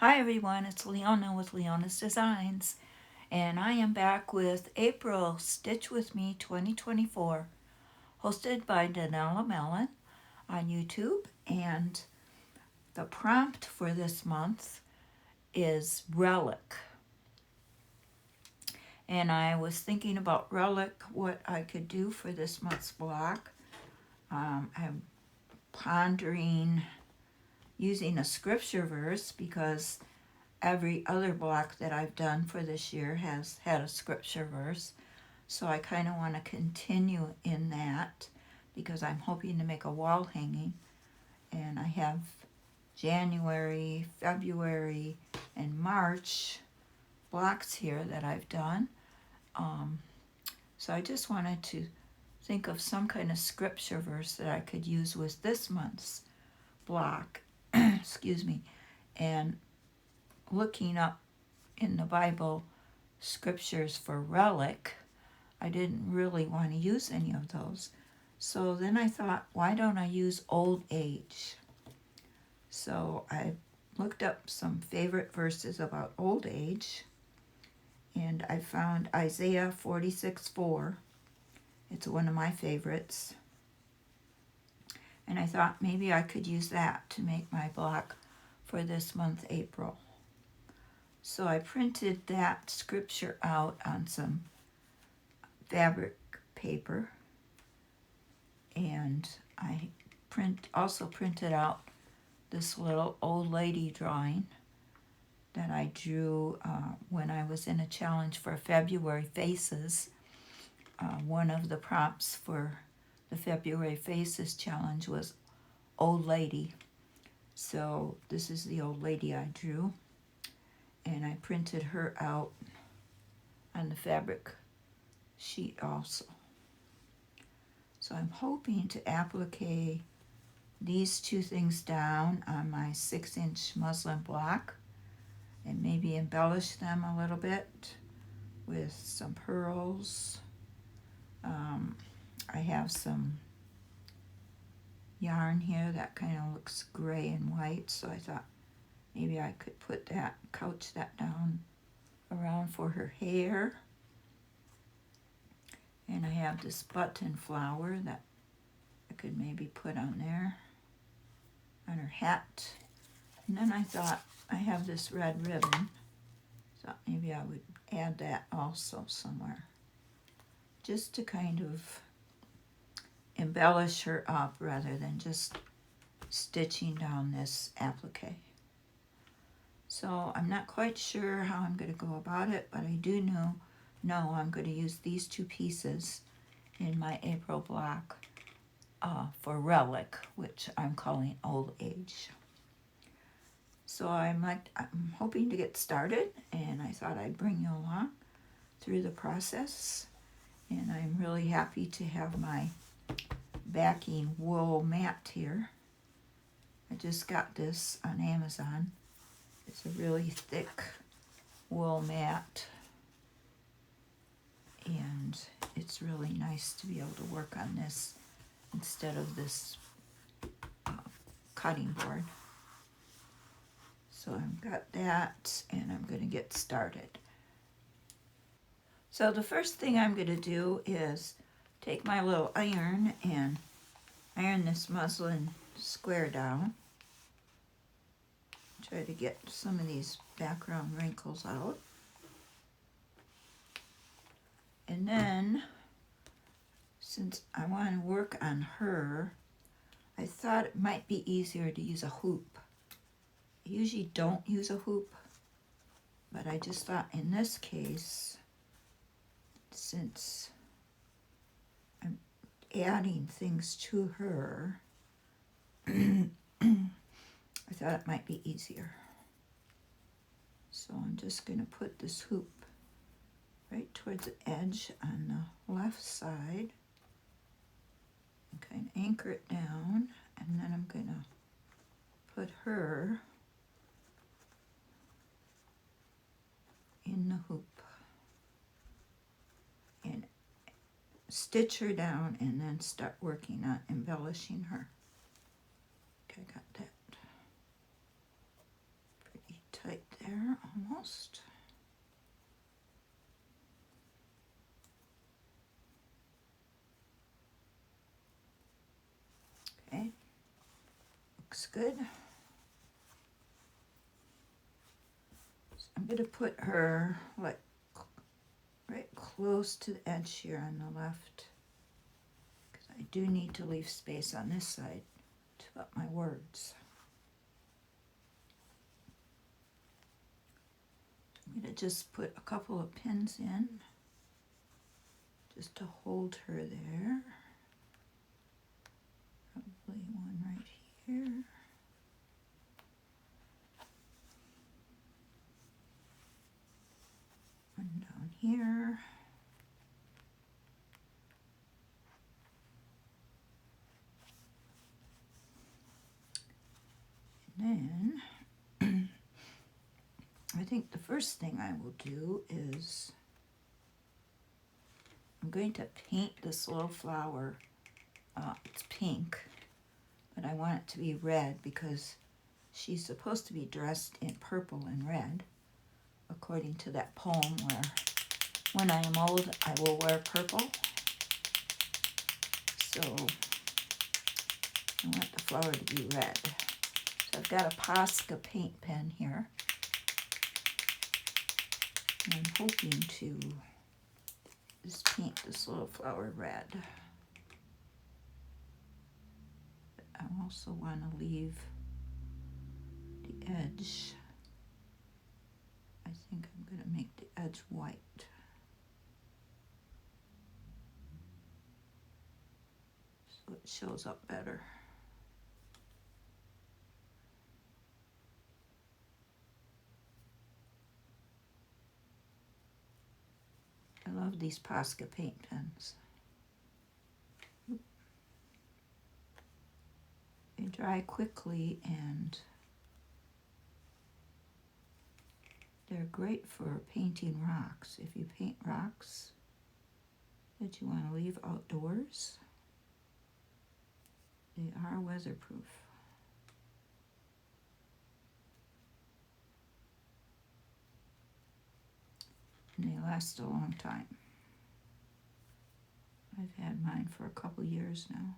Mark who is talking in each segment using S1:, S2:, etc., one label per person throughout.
S1: Hi everyone, it's Leona with Leona's Designs, and I am back with April Stitch With Me 2024, hosted by Danella Mellon on YouTube. And the prompt for this month is relic. And I was thinking about relic, what I could do for this month's block. I'm pondering using a scripture verse because every other block that I've done for this year has had a scripture verse. So I kind of want to continue in that because I'm hoping to make a wall hanging. And I have January, February, and March blocks here that I've done. So I just wanted to think of some kind of scripture verse that I could use with this month's block. Excuse me. And looking up in the Bible scriptures for relic, I didn't really want to use any of those. So then I thought, why don't I use old age? So I looked up some favorite verses about old age, and I found Isaiah 46:4. It's one of my favorites. And I thought maybe I could use that to make my block for this month, April. So I printed that scripture out on some fabric paper, and I also printed out this little old lady drawing that I drew when I was in a challenge for February Faces. One of the prompts for the February Faces challenge was old lady. So this is the old lady I drew, and I printed her out on the fabric sheet also. So I'm hoping to applique these two things down on my 6-inch muslin block and maybe embellish them a little bit with some pearls. I have some yarn here that kind of looks gray and white, so I thought maybe I could put that, couch that down around for her hair. And I have this button flower that I could maybe put on there, on her hat. And then I thought I have this red ribbon, so maybe I would add that also somewhere, just to kind of embellish her up rather than just stitching down this applique. So I'm not quite sure how I'm going to go about it, but I do know I'm going to use these two pieces in my April block for relic, which I'm calling old age. So I'm hoping to get started, and I thought I'd bring you along through the process. And I'm really happy to have my backing wool mat here. I just got this on Amazon. It's a really thick wool mat, and it's really nice to be able to work on this instead of this cutting board. So I've got that, and I'm going to get started. So the first thing I'm going to do is take my little iron and iron this muslin square down. Try to get some of these background wrinkles out. And then, since I want to work on her, I thought it might be easier to use a hoop. I usually don't use a hoop, but I just thought in this case, since I'm adding things to her, I thought it might be easier. So I'm just going to put this hoop right towards the edge on the left side and kind of anchor it down, and then I'm going to put her in the hoop and stitch her down, and then start working on embellishing her. Okay, got that pretty tight there, almost. Okay, looks good. So I'm going to put her like right close to the edge here on the left, because I do need to leave space on this side to put my words. I'm going to just put a couple of pins in just to hold her there. Probably one right here. One down here. And then I think the first thing I will do is I'm going to paint this little flower. It's pink, but I want it to be red because she's supposed to be dressed in purple and red, according to that poem where when I am old, I will wear purple. So I want the flower to be red. So I've got a Posca paint pen here. And I'm hoping to just paint this little flower red. But I also want to leave the edge. I think I'm going to make the edge white. So it shows up better. I love these Posca paint pens. They dry quickly and they're great for painting rocks. If you paint rocks that you want to leave outdoors, they are weatherproof. And they last a long time. I've had mine for a couple years now.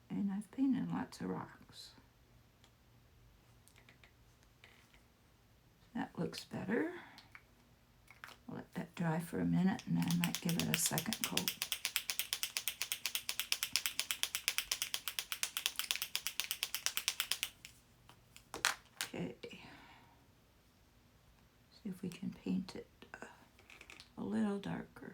S1: And I've painted lots of rocks. That looks better. I'll let that dry for a minute and then I might give it a second coat. Okay. See if we can paint it a little darker.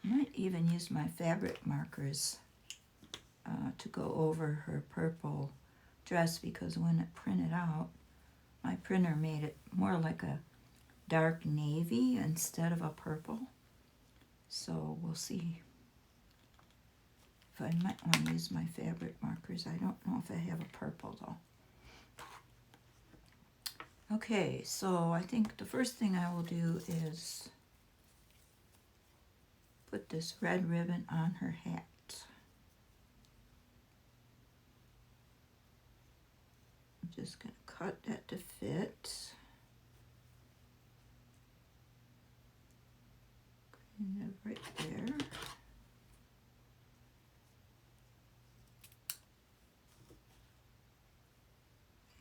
S1: Might even use my fabric markers to go over her purple dress, because when it printed out, my printer made it more like a dark navy instead of a purple. So we'll see if I might want to use my fabric markers. I don't know if I have a purple though. Okay, so I think the first thing I will do is put this red ribbon on her hat. I'm just going to cut that to fit. Kind of right there.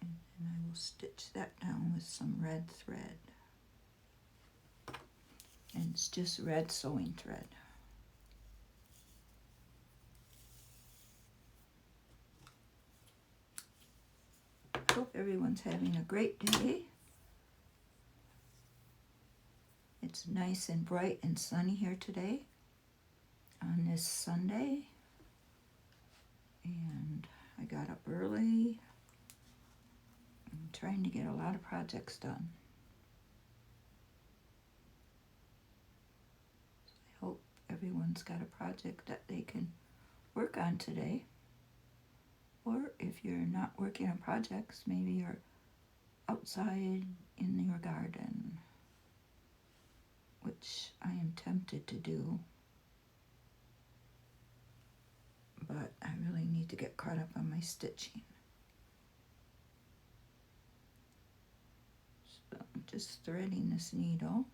S1: And then I will stitch that down with some red thread. And it's just red sewing thread. Hope everyone's having a great day. It's nice and bright and sunny here today on this Sunday. And I got up early. I'm trying to get a lot of projects done. So I hope everyone's got a project that they can work on today. Or if you're not working on projects, maybe you're outside in your garden, which I am tempted tempted to do, but I really need to get caught up on my stitching. So I'm just threading this needle.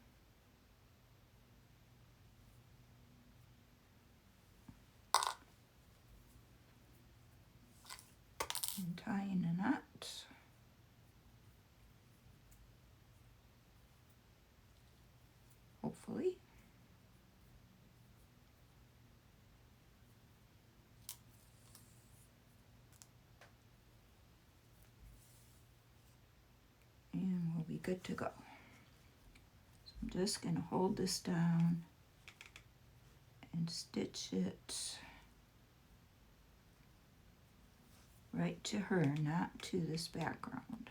S1: And tying a knot. Hopefully. And we'll be good to go. So I'm just going to hold this down and stitch it right to her, not to this background.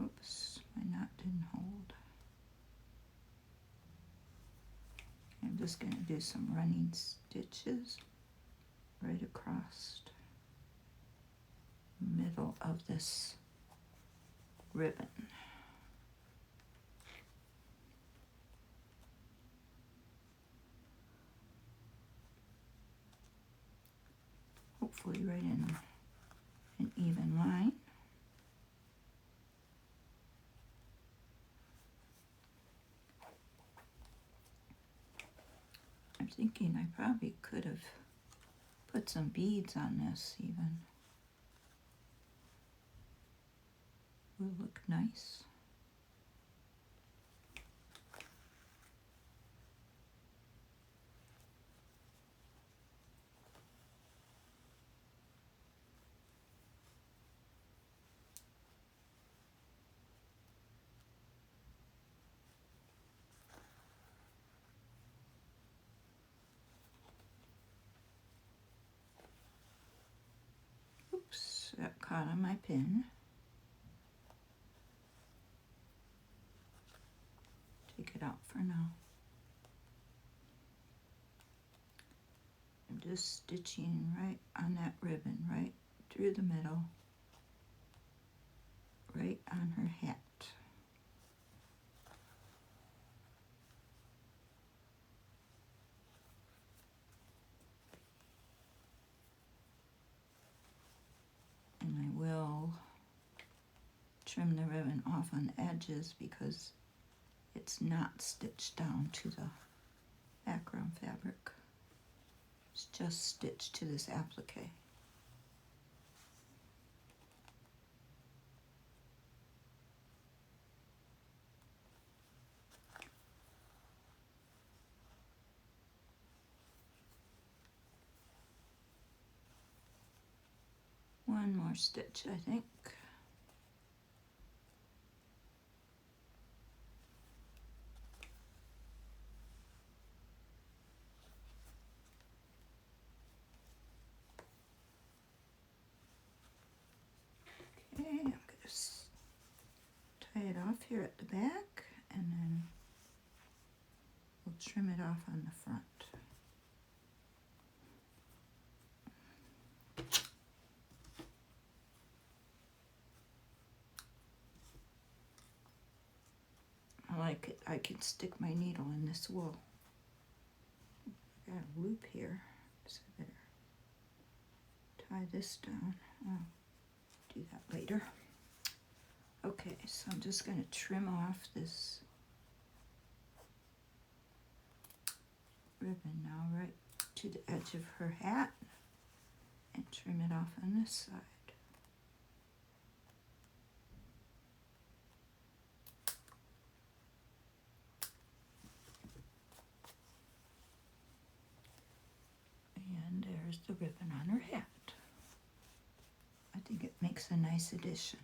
S1: Oops, my knot didn't hold. I'm just going to do some running stitches right across the middle of this ribbon. Hopefully right in an even line. I'm thinking I probably could have put some beads on this even. Will look nice. Oops, got caught on my pin. Take it out for now. I'm just stitching right on that ribbon, right through the middle, right on her hat. And I will trim the ribbon off on the edges because it's not stitched down to the background fabric. It's just stitched to this applique. One more stitch, I think. Okay, I'm going to tie it off here at the back, and then we'll trim it off on the front. I like it. I can stick my needle in this wool. I got a loop here, so I better tie this down. I'll do that later. Okay, so I'm just going to trim off this ribbon now right to the edge of her hat and trim it off on this side. And there's the ribbon on her hat. I think it makes a nice addition.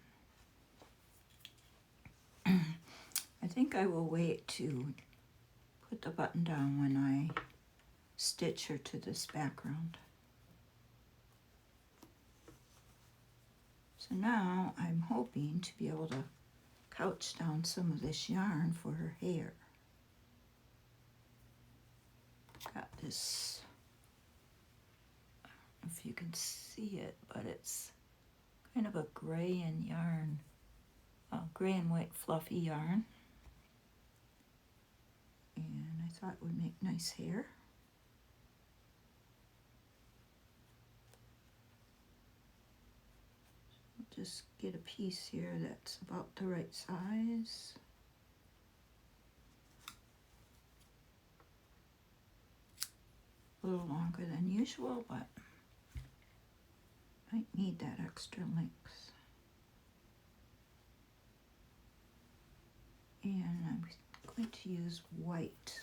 S1: I think I will wait to put the button down when I stitch her to this background. So now I'm hoping to be able to couch down some of this yarn for her hair. Got this, I don't know if you can see it, but it's kind of a gray and yarn gray and white fluffy yarn, and I thought it would make nice hair. Just get a piece here that's about the right size. A little longer than usual, but might need that extra length. And I'm going to use white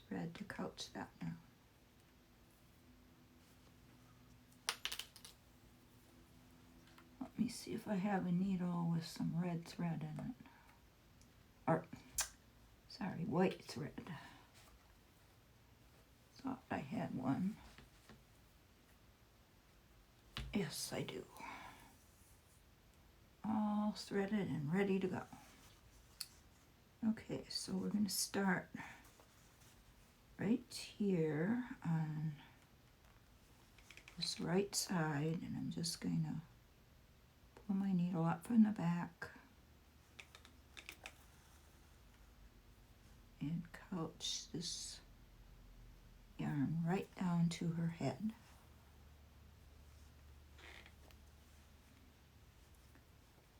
S1: thread to couch that now. Let me see if I have a needle with some red thread in it. Or, sorry, white thread. Thought I had one. Yes, I do. All threaded and ready to go. Okay, so we're going to start right here on this right side, and I'm just going to pull my needle up from the back and couch this yarn right down to her head.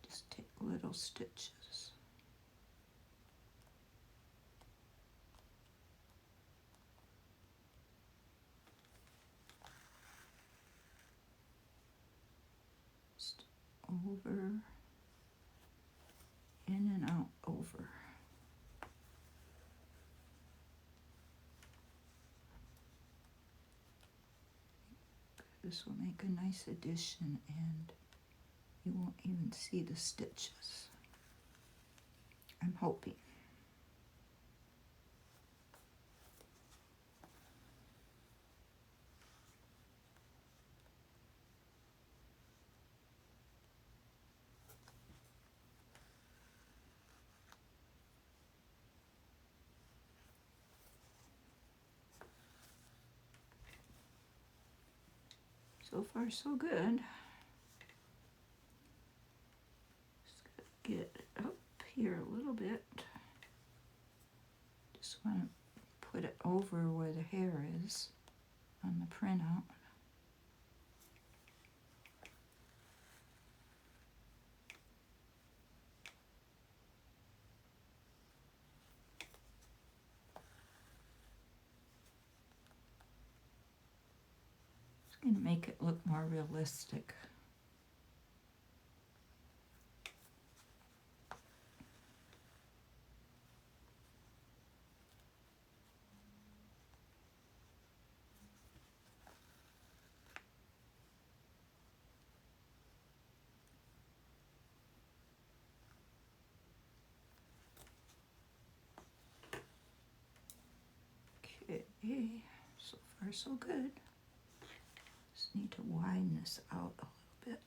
S1: Just take little stitches. Just over, in and out, over. This will make a nice addition, and you won't even see the stitches. I'm hoping. So far, so good. Just gotta get up here a little bit. Just want to put it over where the hair is on the printout. It's going to make it look more realistic. Okay, so far so good. Just need to widen this out a little bit.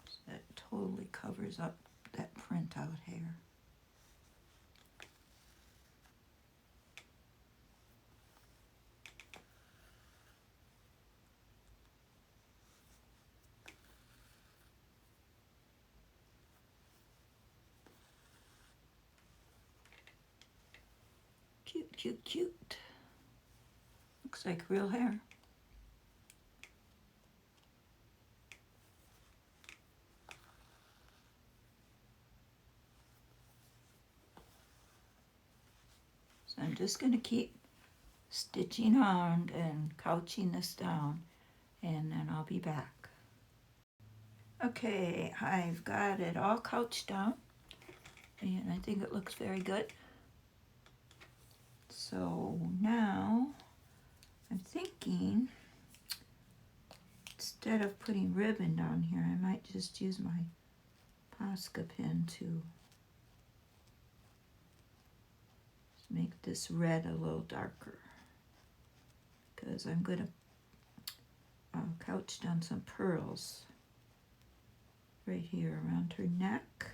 S1: So that totally covers up that printout hair. Cute, cute, cute. Looks like real hair. So I'm just going to keep stitching on and couching this down, and then I'll be back. Okay, I've got it all couched down, and I think it looks very good. So now I'm thinking, instead of putting ribbon down here, I might just use my Posca pin to make this red a little darker, because I'm going to couch down some pearls right here around her neck.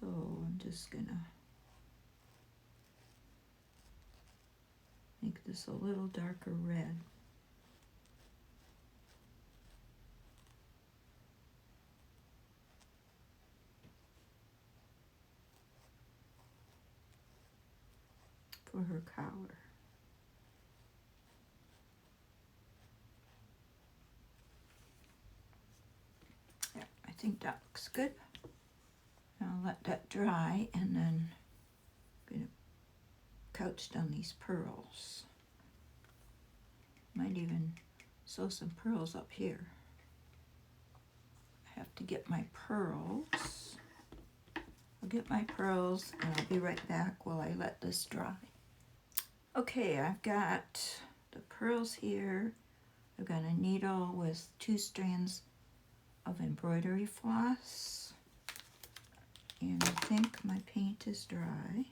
S1: So I'm just gonna make this a little darker red. For her collar. Yeah, I think that looks good. I'll let that dry and then I'm gonna couch down these pearls. Might even sew some pearls up here. I have to get my pearls. I'll get my pearls and I'll be right back while I let this dry. Okay, I've got the pearls here. I've got a needle with 2 strands of embroidery floss. And I think my paint is dry.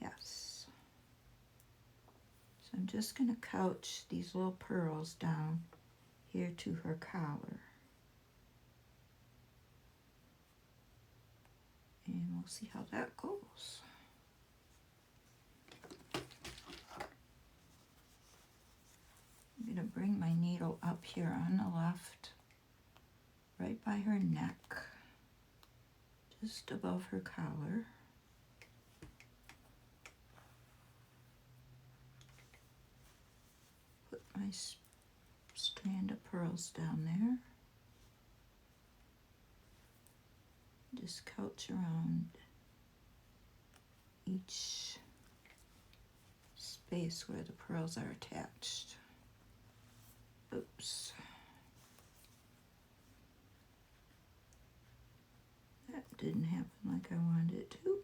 S1: Yes. So I'm just going to couch these little pearls down here to her collar. And we'll see how that goes. I'm going to bring my needle up here on the left, right by her neck, just above her collar. Put my strand of pearls down there. Just couch around each space where the pearls are attached. Oops. That didn't happen like I wanted it to.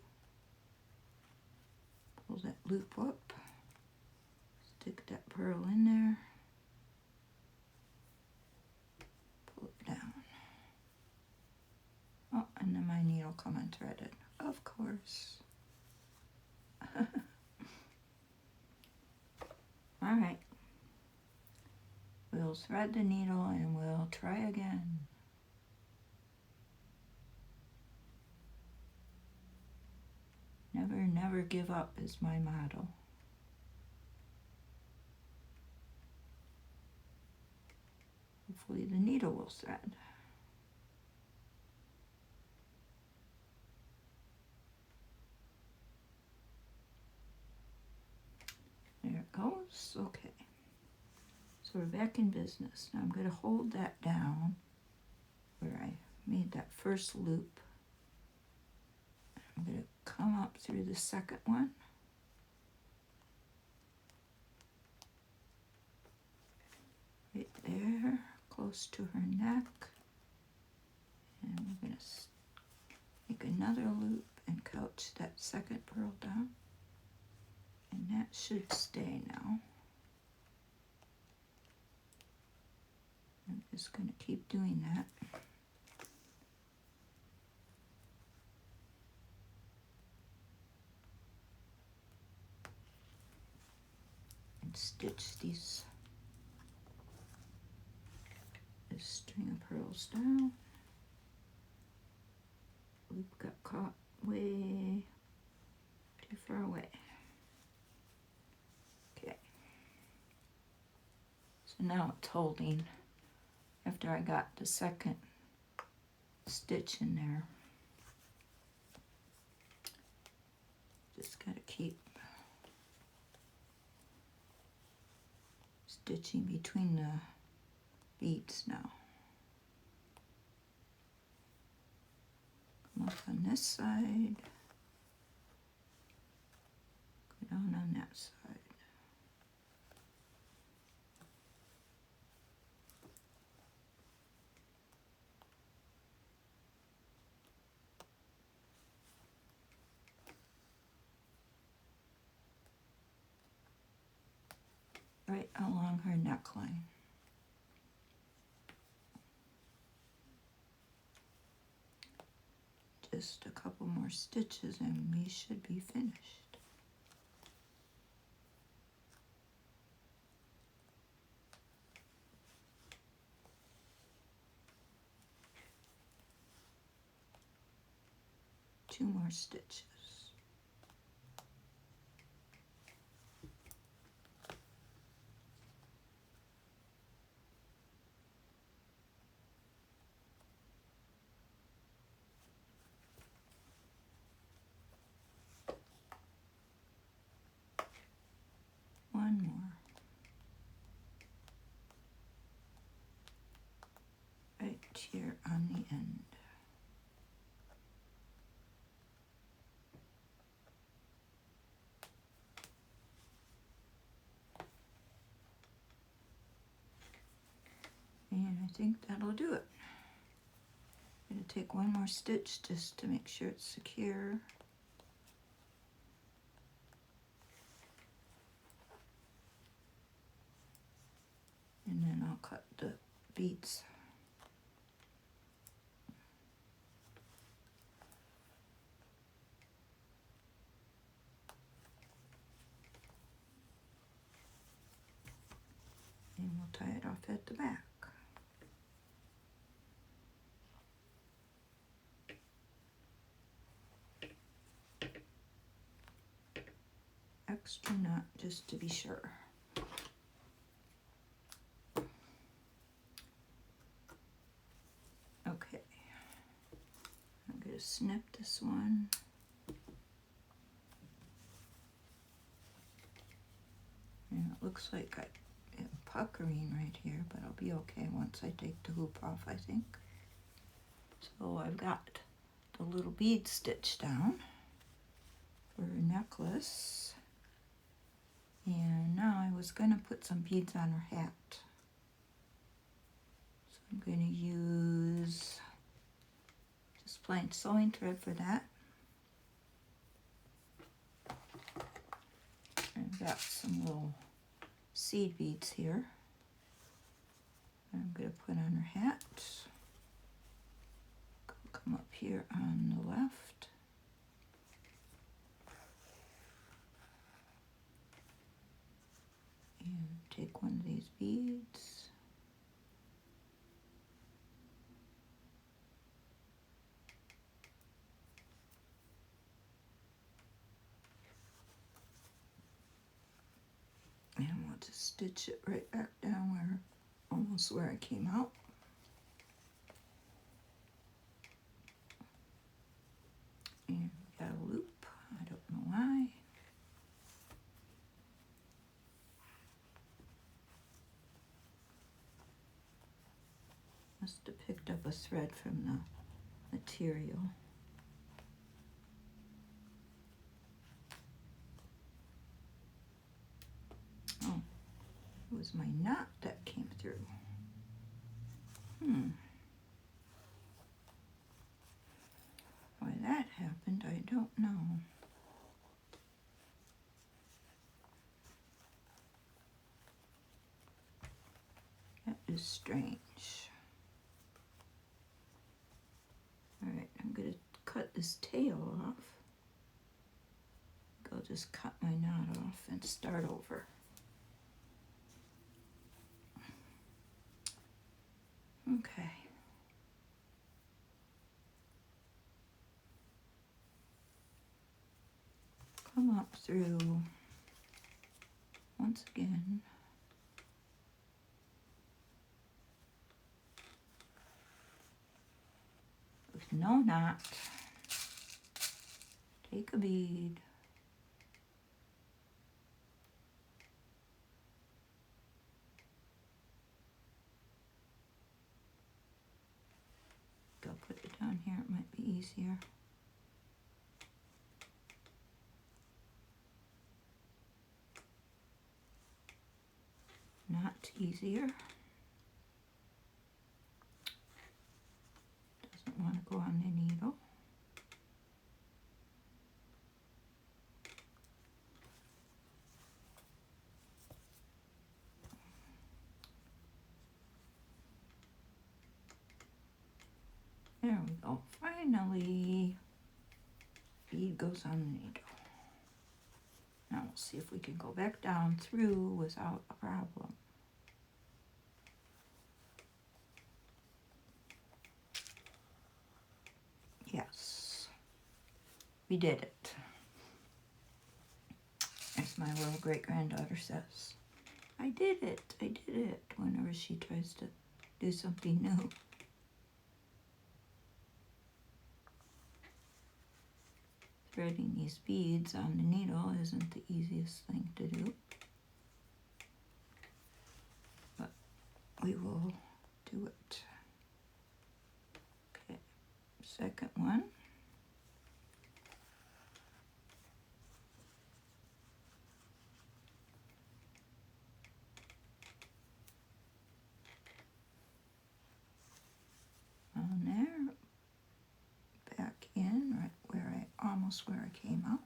S1: Pull that loop up. Stick that pearl in there. Pull it down. Oh, and then my needle come unthreaded. Of course. All right. We'll thread the needle and we'll try again. Never, never give up is my motto. Hopefully the needle will thread. There it goes. Okay. So we're back in business. Now I'm going to hold that down where I made that first loop. I'm going to come up through the second one. Right there, close to her neck. And we're going to make another loop and couch that second pearl down. And that should stay now. I'm just going to keep doing that. And stitch this string of pearls down. Loop got caught way too far away. Okay. So now it's holding. After I got the second stitch in there, just gotta keep stitching between the beads now. Come up on this side, go down on that side. Right along her neckline. Just a couple more stitches and we should be finished. Two more stitches. I think that'll do it. I'm going to take one more stitch just to make sure it's secure. And then I'll cut the beads. And we'll tie it off at the back. Extra knot just to be sure. Okay, I'm going to snip this one. And it looks like I have puckering right here, but I'll be okay once I take the hoop off, I think. So I've got the little bead stitch down for her necklace. And now I was going to put some beads on her hat. So I'm going to use just plain sewing thread for that. I've got some little seed beads here. I'm going to put on her hat. Come up here on the left. And take one of these beads. And we'll just stitch it right back down where, almost where I came out. And we got a loop, I don't know why. Must have picked up a thread from the material. Oh, it was my knot that came through. Why that happened, I don't know. That is strange. Alright, I'm going to cut this tail off. I'll just cut my knot off and start over. Okay. Come up through once again. With no knot. Take a bead. I'll put it down here, it might be easier. Not easier. Doesn't want to go on the needle. There we go. Finally, bead goes on the needle. Now we'll see if we can go back down through without a problem. Yes, we did it. As my little great-granddaughter says. I did it whenever she tries to do something new. Threading these beads on the needle isn't the easiest thing to do, but we will do it. Okay, second one. almost where I came out.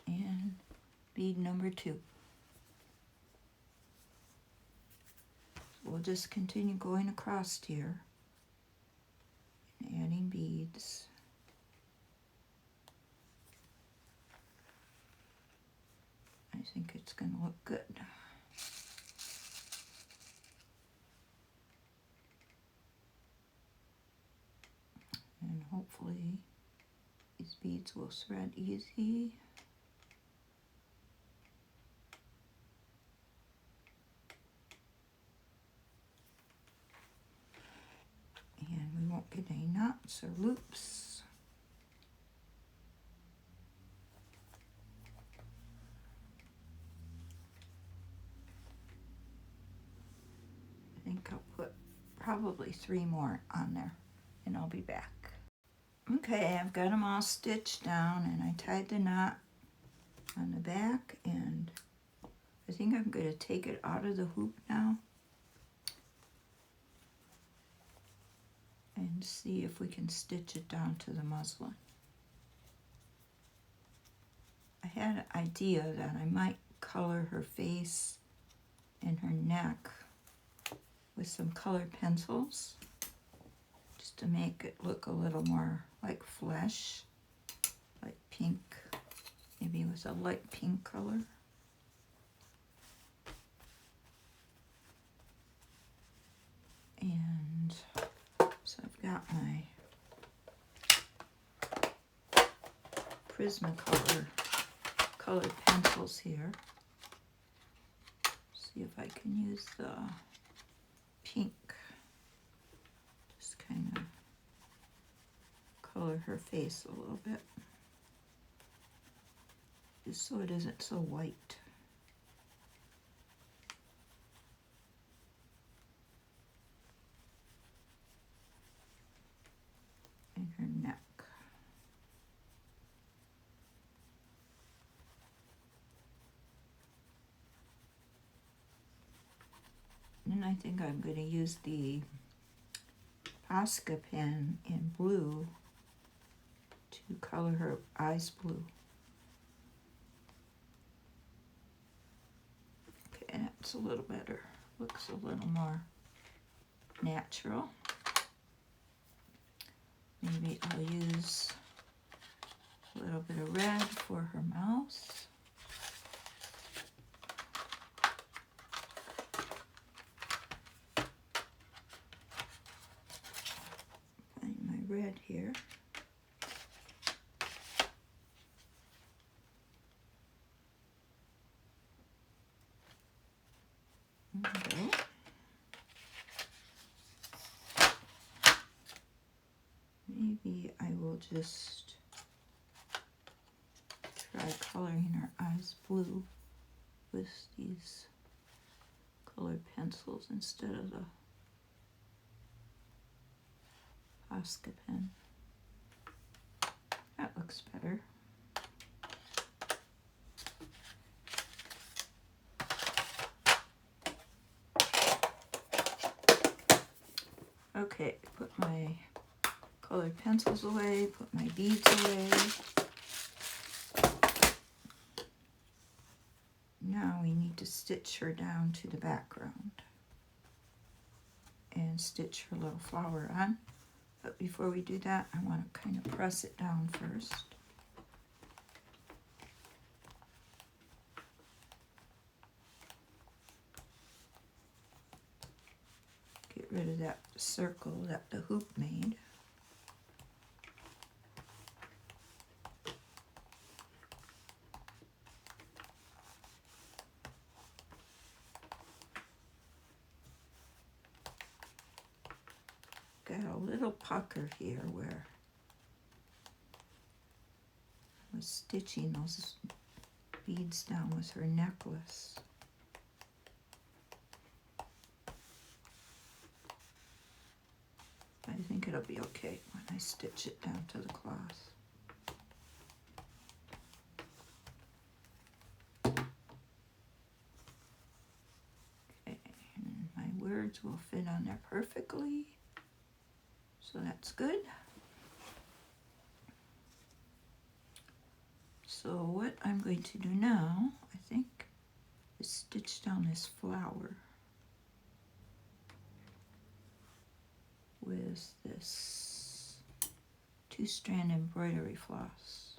S1: And bead number 2. We'll just continue going across here and adding beads. I think it's going to look good. And hopefully these beads will thread easy. And we won't get any knots or loops. I think I'll put probably 3 more on there and I'll be back. Okay, I've got them all stitched down and I tied the knot on the back, and I think I'm going to take it out of the hoop now and see if we can stitch it down to the muslin. I had an idea that I might color her face and her neck with some colored pencils just to make it look a little more like flesh, like pink, maybe with a light pink color. And so I've got my Prismacolor colored pencils here. See if I can use the pink, just kind of color her face a little bit, just so it isn't so white. And her neck. And I think I'm going to use the Posca pen in blue to color her eyes blue. Okay, that's a little better. Looks a little more natural. Maybe I'll use a little bit of red for her mouth. Find my red here. There we go. Maybe I will just try coloring her eyes blue with these colored pencils instead of the Posca pen. That looks better. Okay, put my colored pencils away, put my beads away. Now we need to stitch her down to the background and stitch her little flower on. But before we do that, I want to kind of press it down first. Get rid of that circle that the hoop made. Got a little pucker here where I was stitching those beads down with her necklace. I think it'll be okay when I stitch it down to the cloth. Okay, and my words will fit on there perfectly. So that's good. So what I'm going to do now, I think, is stitch down this flower with this 2-strand embroidery floss.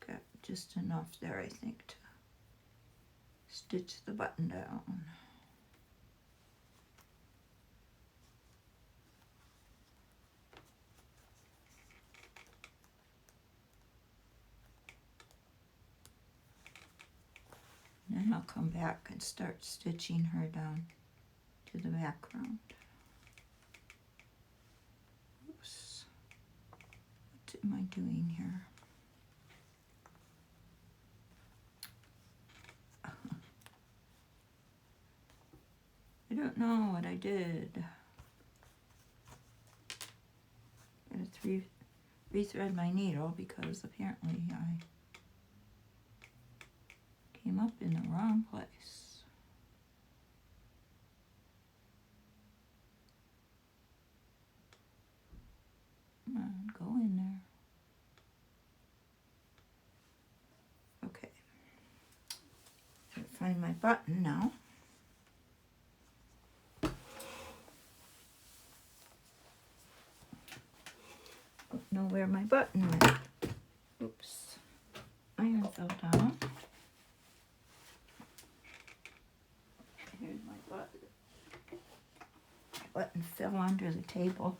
S1: Got just enough there, I think, to stitch the button down. And then I'll come back and start stitching her down to the background. Oops. What am I doing here? I don't know what I did. I had to rethread my needle because apparently I came up in the wrong place. Come on, go in there. Okay. Gotta find my button now. Don't know where my button went. Oops. Iron fell down. Here's my button. My button fell under the table.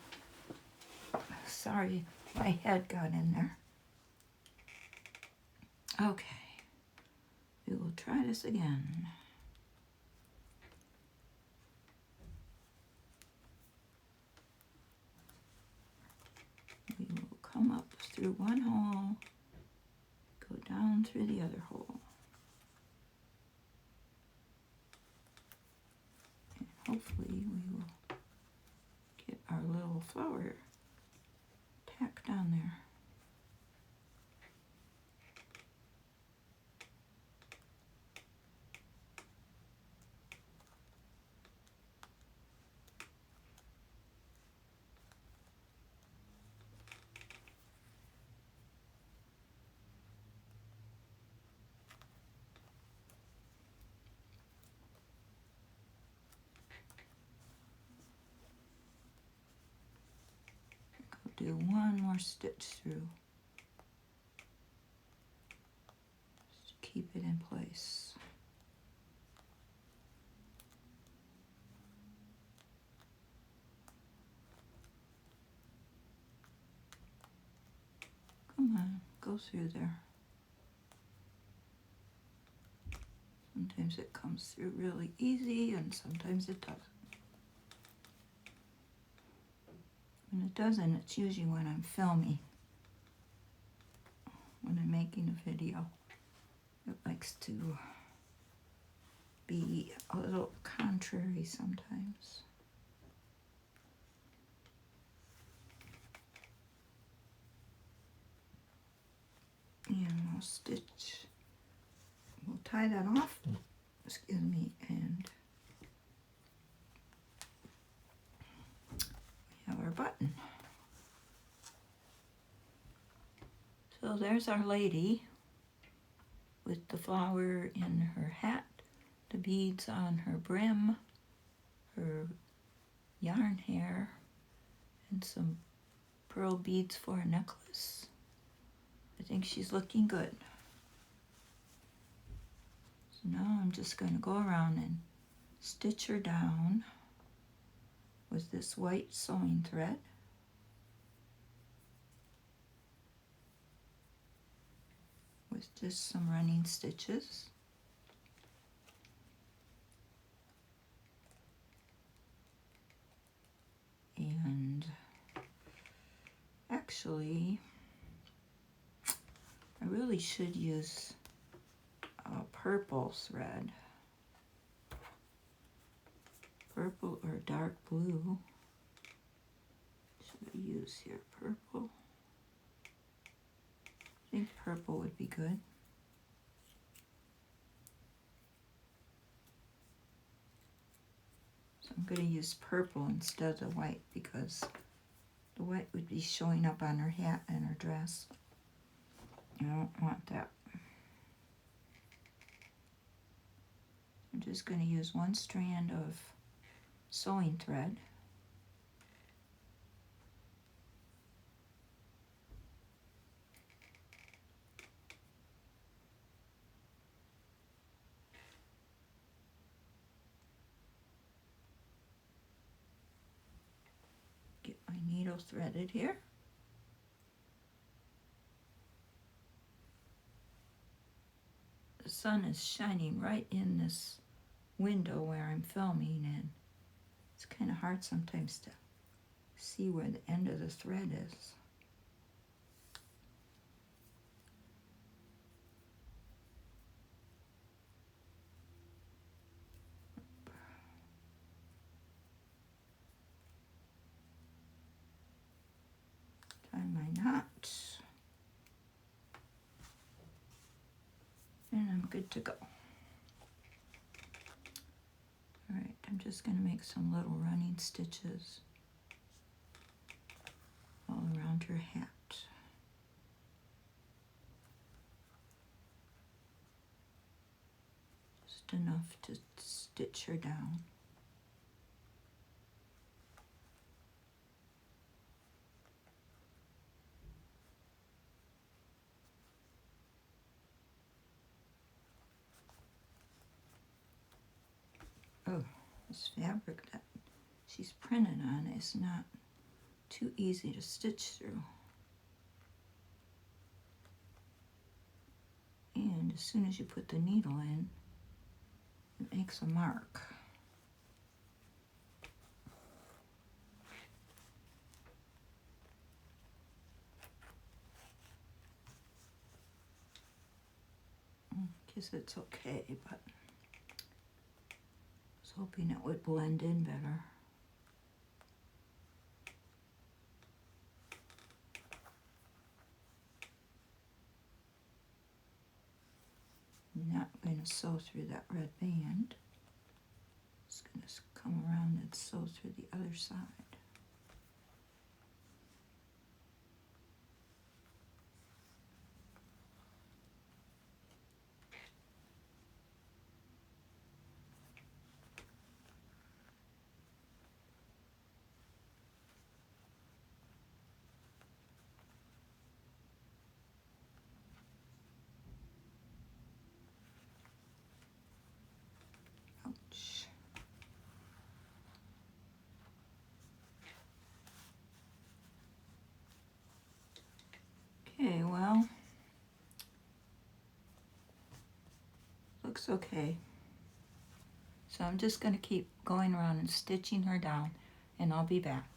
S1: Sorry, my head got in there. Okay. We will try this again. We will come up through one hole, go down through the other hole. And hopefully we will get our little flower tacked down there. Do one more stitch through just to keep it in place. Come on, go through there. Sometimes it comes through really easy and sometimes it doesn't. When it doesn't, it's usually when I'm filming, when I'm making a video. It likes to be a little contrary sometimes. And we'll stitch, we'll tie that off, excuse me, and we have our button. So there's our lady with the flower in her hat, the beads on her brim, her yarn hair, and some pearl beads for a necklace. I think she's looking good. So now I'm just going to go around and stitch her down with this white sewing thread. With just some running stitches. And actually, I really should use purple thread. Purple or dark blue. Should I use here purple? I think purple would be good. So I'm going to use purple instead of white because The white would be showing up on her hat and her dress. I don't want that. I'm just going to use one strand of sewing thread. Get my needle threaded here. The sun is shining right in this window where I'm filming, and it's kind of hard sometimes to see where the end of the thread is. Tie my knot, and I'm good to go. All right, I'm just going to make some little running stitches all around her hat. Just enough to stitch her down. Oh, this fabric that she's printed on is not too easy to stitch through. And as soon as you put the needle in, it makes a mark. I guess it's okay, but I was hoping it would blend in better. I'm not going to sew through that red band. It's going to come around and sew through the other side. Ouch. Okay, well, looks okay. So I'm just going to keep going around and stitching her down, and I'll be back.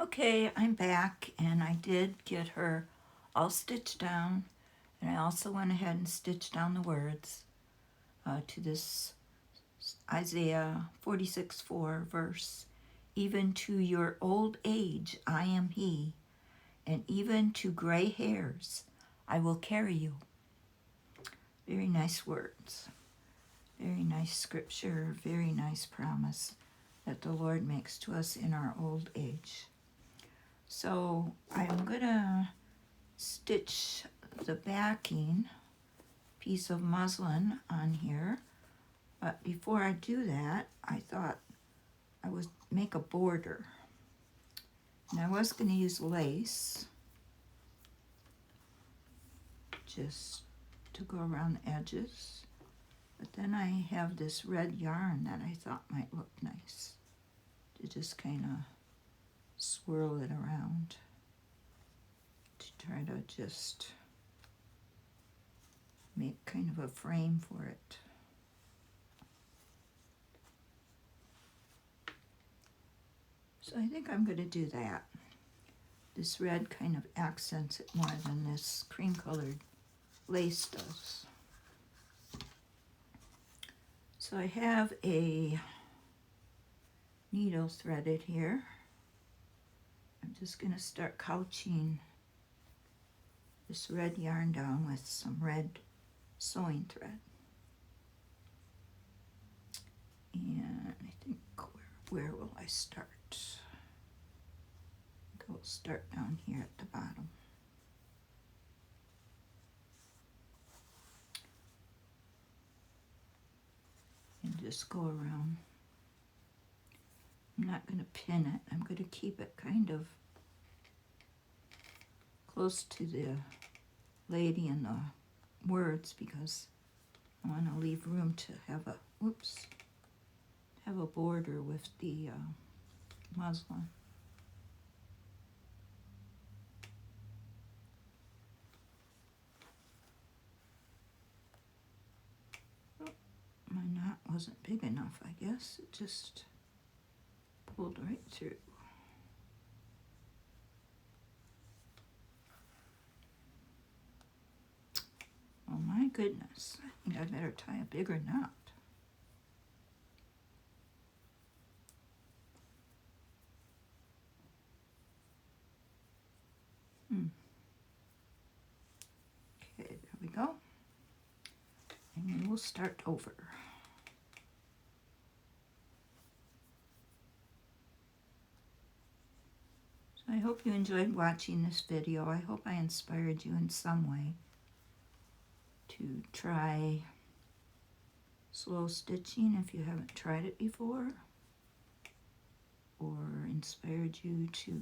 S1: Okay, I'm back, and I did get her all stitched down, and I also went ahead and stitched down the words to this Isaiah 46:4 verse. Even to your old age I am he, and even to gray hairs I will carry you. Very nice words. Very nice scripture, very nice promise that the Lord makes to us in our old age. So I'm gonna stitch the backing piece of muslin on here, but before I do that, I thought I would make a border. And I was gonna use lace just to go around the edges. But then I have this red yarn that I thought might look nice to just kind of swirl it around to try to just make kind of a frame for it. So I think I'm going to do that. This red kind of accents it more than this cream colored lace does. So I have a needle threaded here. I'm just going to start couching this red yarn down with some red sewing thread. And I think, where will I start? We'll start down here at the bottom. And just go around. I'm not going to pin it. I'm going to keep it kind of close to the lady and the words because I want to leave room to have a, have a border with the muslin. Oh, my knot wasn't big enough, I guess. It just pulled right through. Oh my goodness, I think I better tie a bigger knot. Okay, there we go. And we will start over. So I hope you enjoyed watching this video. I hope I inspired you in some way to try slow stitching if you haven't tried it before, or inspired you to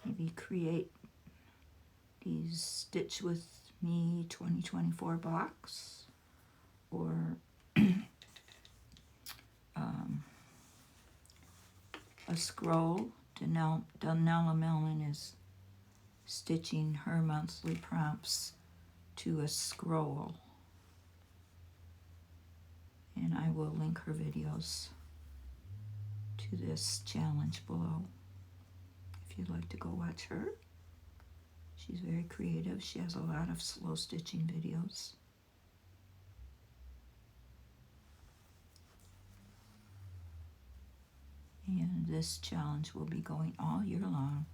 S1: maybe create these Stitch With Me 2024 blocks, or a scroll. Daniela Mellon is stitching her monthly prompts to a scroll, and I will link her videos to this challenge below if you'd like to go watch her. She's very creative. She has a lot of slow stitching videos. And this challenge will be going all year long,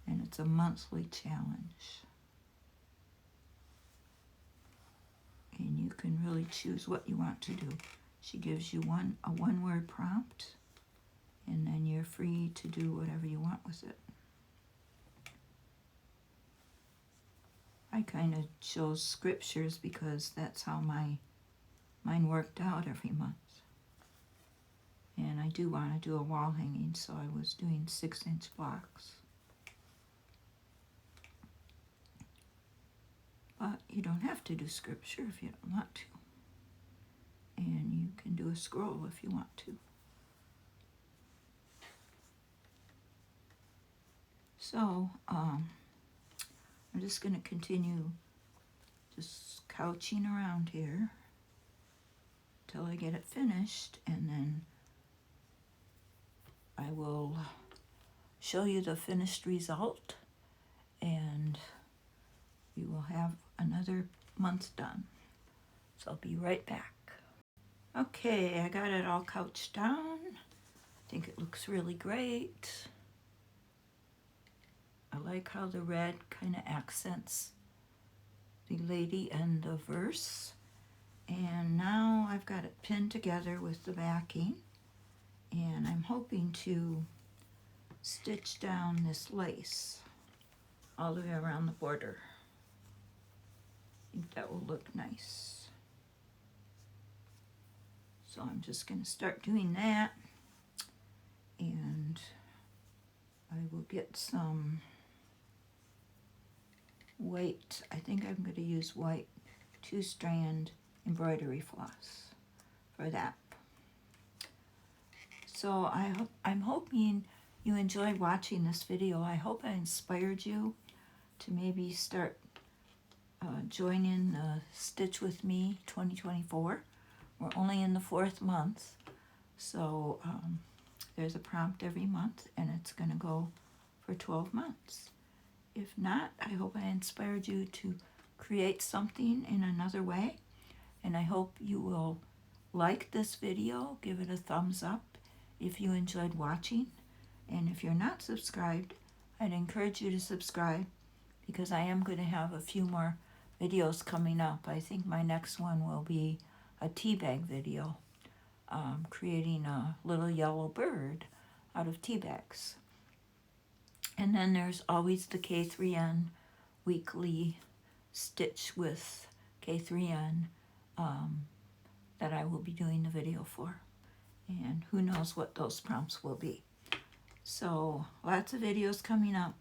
S1: and it's a monthly challenge. And you can really choose what you want to do. She gives you a one-word prompt, and then you're free to do whatever you want with it. I kind of chose scriptures because that's how mine worked out every month. And I do want to do a wall hanging, so I was doing 6-inch blocks. But you don't have to do scripture if you don't want to. And you can do a scroll if you want to. So, I'm just going to continue just couching around here till I get it finished, and then I will show you the finished result, and we will have another month done. So I'll be right back. Okay, I got it all couched down. I think it looks really great. I like how the red kind of accents the lady and the verse. And now I've got it pinned together with the backing, and I'm hoping to stitch down this lace all the way around the border. I think that will look nice. So I'm just going to start doing that, and I will get some white. I think I'm going to use white 2-strand embroidery floss for that. So I'm hoping you enjoyed watching this video. I hope I inspired you to maybe start joining Stitch With Me 2024. We're only in the 4th month, so there's a prompt every month, and it's going to go for 12 months. If not, I hope I inspired you to create something in another way, and I hope you will like this video, give it a thumbs up if you enjoyed watching, and if you're not subscribed, I'd encourage you to subscribe, because I am going to have a few more videos coming up. I think my next one will be a tea bag video, creating a little yellow bird out of tea bags. And then there's always the K3N weekly stitch with K3N that I will be doing the video for. And who knows what those prompts will be. So lots of videos coming up.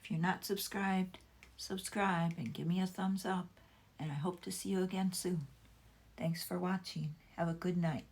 S1: If you're not subscribed, subscribe and give me a thumbs up. And I hope to see you again soon. Thanks for watching. Have a good night.